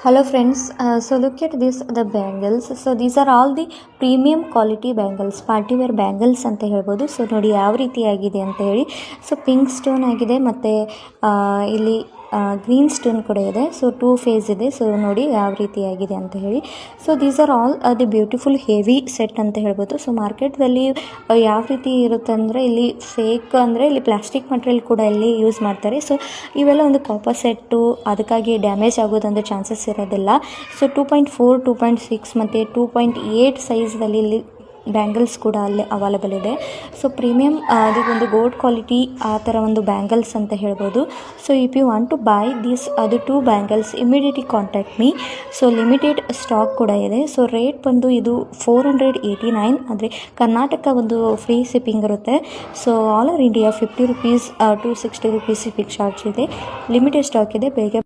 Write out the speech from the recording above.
Hello friends, so look at this the bangles. So these are all the premium quality bangles, party wear bangles ಅಂತ ಹೇಳ್ಬೋದು. So ನೋಡಿ ಯಾವ ರೀತಿ ಆಗಿದೆ ಅಂತ ಹೇಳಿ. ಸೊ ಪಿಂಕ್ ಸ್ಟೋನ್ ಆಗಿದೆ ಮತ್ತು ಇಲ್ಲಿ ಗ್ರೀನ್ ಸ್ಟೋನ್ ಕೂಡ ಇದೆ. ಸೊ 2 ಫೇಸ್ ಇದೆ. ಸೊ ನೋಡಿ ಯಾವ ರೀತಿ ಆಗಿದೆ ಅಂತ ಹೇಳಿ. So these are all the beautiful heavy set ಅಂತ ಹೇಳ್ಬೋದು. ಸೊ ಮಾರ್ಕೆಟ್ದಲ್ಲಿ ಯಾವ ರೀತಿ ಇರುತ್ತೆ ಅಂದರೆ ಇಲ್ಲಿ ಫೇಕ್ ಅಂದರೆ ಇಲ್ಲಿ ಪ್ಲಾಸ್ಟಿಕ್ ಮಟೀರಿಯಲ್ ಕೂಡ ಇಲ್ಲಿ ಯೂಸ್ ಮಾಡ್ತಾರೆ. ಸೊ ಇವೆಲ್ಲ ಒಂದು ಕಾಪರ್ ಸೆಟ್ಟು, ಅದಕ್ಕಾಗಿ ಡ್ಯಾಮೇಜ್ ಆಗೋದಂಥ ಚಾನ್ಸಸ್ ಇರೋದಿಲ್ಲ. ಸೊ 2.4, 2.6 ಮತ್ತು 2.8 ಸೈಜ್ದಲ್ಲಿ ಇಲ್ಲಿ ಬ್ಯಾಂಗಲ್ಸ್ ಕೂಡ ಅಲ್ಲಿ ಅವೈಲೇಬಲ್ ಇದೆ. ಸೊ ಪ್ರೀಮಿಯಮ್ ಒಂದು ಗೋಲ್ಡ್ ಕ್ವಾಲಿಟಿ ಆ ಥರ ಒಂದು ಬ್ಯಾಂಗಲ್ಸ್ ಅಂತ ಹೇಳ್ಬೋದು. So if you want to buy this ಅದು 2 bangles immediately contact me. So limited stock ಕೂಡ ಇದೆ. ಸೊ ರೇಟ್ ಬಂದು ಇದು 489, ಅಂದರೆ ಕರ್ನಾಟಕ ಒಂದು ಫ್ರೀ ಶಿಪ್ಪಿಂಗ್ ಇರುತ್ತೆ. So all over India 50 rupees to 60 rupees shipping charge ಇದೆ. ಲಿಮಿಟೆಡ್ ಸ್ಟಾಕ್ ಇದೆ, ಬೇಗ